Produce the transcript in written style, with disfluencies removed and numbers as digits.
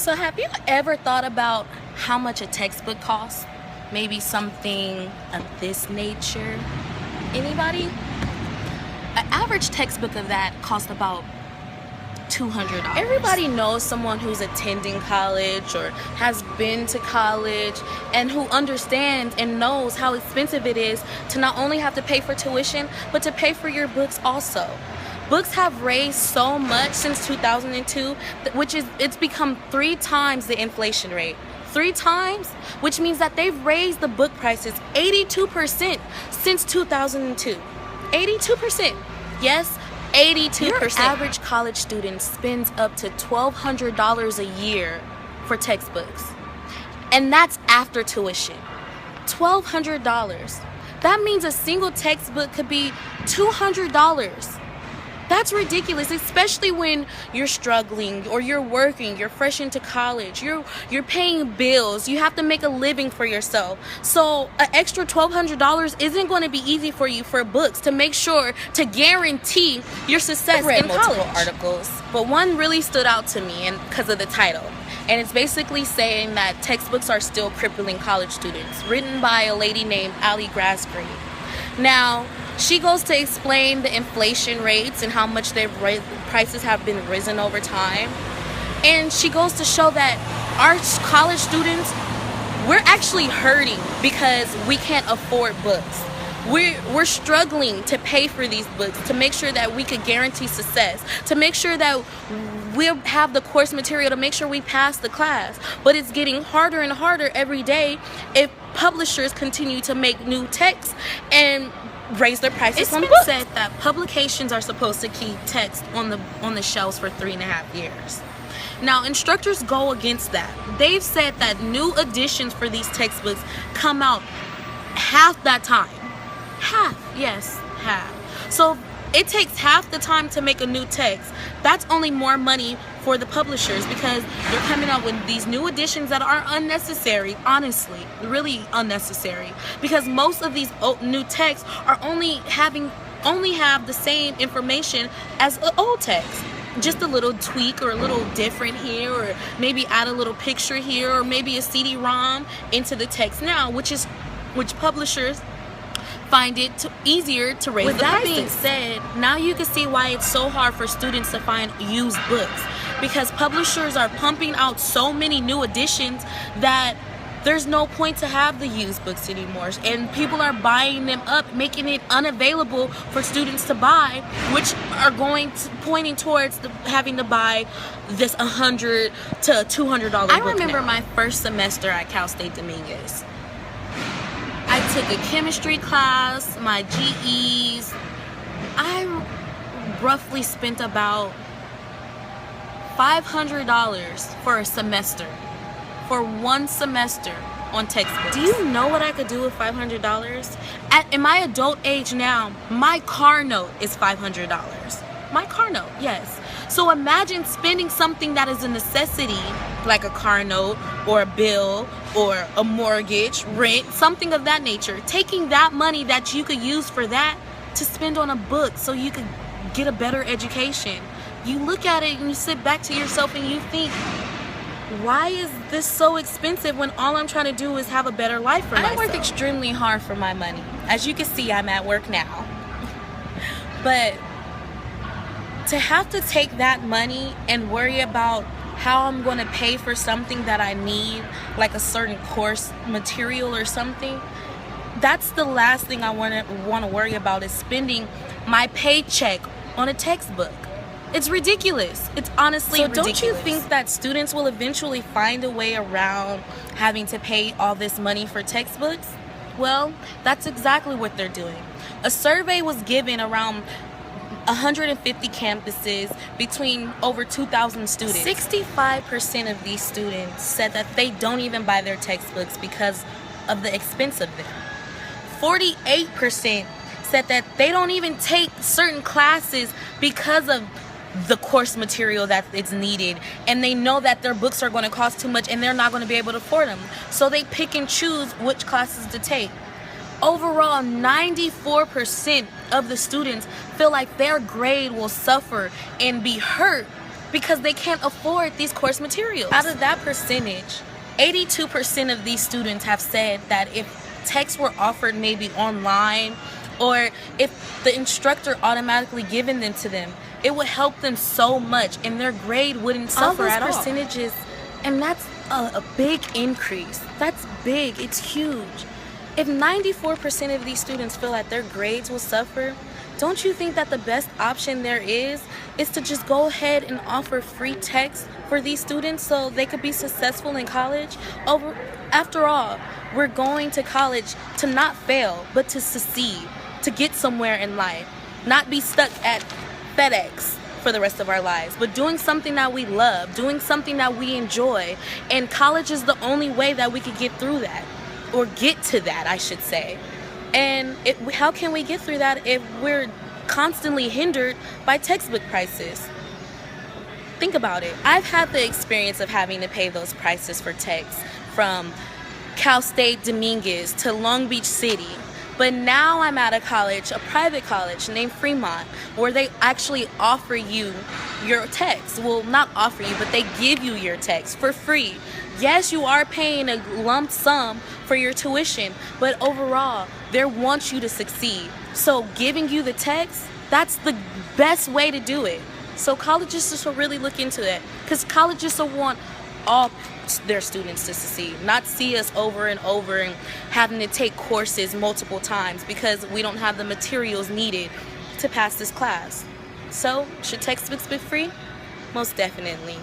So have you ever thought about how much a textbook costs? Maybe something of this nature? Anybody? An average textbook of that costs about $200. Everybody knows someone who's attending college or has been to college and who understands and knows how expensive it is to not only have to pay for tuition, but to pay for your books also. Books have raised so much since 2002, it's become 3 times the inflation rate. 3 times, which means that they've raised the book prices 82% since 2002. 82%. Yes, 82%. Your average college student spends up to $1,200 a year for textbooks. And that's after tuition. $1,200. That means a single textbook could be $200. That's ridiculous, especially when you're struggling or you're working, you're fresh into college, you're paying bills, you have to make a living for yourself. So an extra $1,200 isn't going to be easy for you for books to make sure to guarantee your success in college. Multiple articles, but one really stood out to me and because of the title. And it's basically saying that textbooks are still crippling college students, written by a lady named Ali Grasgrave. Now, she goes to explain the inflation rates and how much prices have been risen over time. And she goes to show that our college students, we're actually hurting because we can't afford books. We're struggling to pay for these books, to make sure that we could guarantee success, to make sure that we'll have the course material to make sure we pass the class. But it's getting harder and harder every day if publishers continue to make new texts and raise their prices on books. It's been said that publications are supposed to keep text on the shelves for 3.5 years. Now, instructors go against that. They've said that new editions for these textbooks come out half that time. Half, yes, half. So it takes half the time to make a new text. That's only more money for the publishers because they're coming out with these new editions that are unnecessary, honestly, really unnecessary. Because most of these new texts are only have the same information as the old text. Just a little tweak or a little different here, or maybe add a little picture here, or maybe a CD-ROM into the text now, which publishers find it easier to raise the prices. With that being said, now you can see why it's so hard for students to find used books, because publishers are pumping out so many new editions that there's no point to have the used books anymore, and people are buying them up, making it unavailable for students to buy, which are pointing towards having to buy this $100 to $200 book. I remember my first semester at Cal State Dominguez. I took a chemistry class, my GEs. I roughly spent about $500 for a semester, for one semester on textbooks. Do you know what I could do with $500? In my adult age now, my car note is $500. My car note, yes. So imagine spending something that is a necessity, like a car note or a bill or a mortgage, rent, something of that nature. Taking that money that you could use for that to spend on a book so you could get a better education. You look at it and you sit back to yourself and you think, why is this so expensive when all I'm trying to do is have a better life for myself? I work extremely hard for my money. As you can see, I'm at work now. But to have to take that money and worry about how I'm going to pay for something that I need, like a certain course material or something, that's the last thing I want to worry about, is spending my paycheck on a textbook. It's ridiculous. It's honestly ridiculous. So don't you think that students will eventually find a way around having to pay all this money for textbooks? Well, that's exactly what they're doing. A survey was given around 150 campuses between over 2,000 students. 65% of these students said that they don't even buy their textbooks because of the expense of them. 48% said that they don't even take certain classes because of the course material that is needed, and they know that their books are going to cost too much and they're not going to be able to afford them. So they pick and choose which classes to take. Overall, 94% of the students feel like their grade will suffer and be hurt because they can't afford these course materials. Out of that percentage, 82% of these students have said that if texts were offered maybe online, or if the instructor automatically given them to them, it would help them so much and their grade wouldn't suffer at all. Percentages, and that's a big increase. That's big. It's huge. If 94% of these students feel that their grades will suffer, don't you think that the best option there is to just go ahead and offer free text for these students so they could be successful in college? After all, we're going to college to not fail, but to succeed, to get somewhere in life, not be stuck at FedEx for the rest of our lives, but doing something that we love, doing something that we enjoy. And college is the only way that we could get through that, or get to that, I should say. And how can we get through that if we're constantly hindered by textbook prices? Think about it. I've had the experience of having to pay those prices for texts from Cal State Dominguez to Long Beach City. But now I'm at a college, a private college named Fremont, where they actually offer you your text. Well, not offer you, but they give you your text for free. Yes, you are paying a lump sum for your tuition, but overall, they want you to succeed. So giving you the text, that's the best way to do it. So colleges should really look into it, because colleges will want all their students to succeed, not see us over and over and having to take courses multiple times because we don't have the materials needed to pass this class. So, should textbooks be free? Most definitely.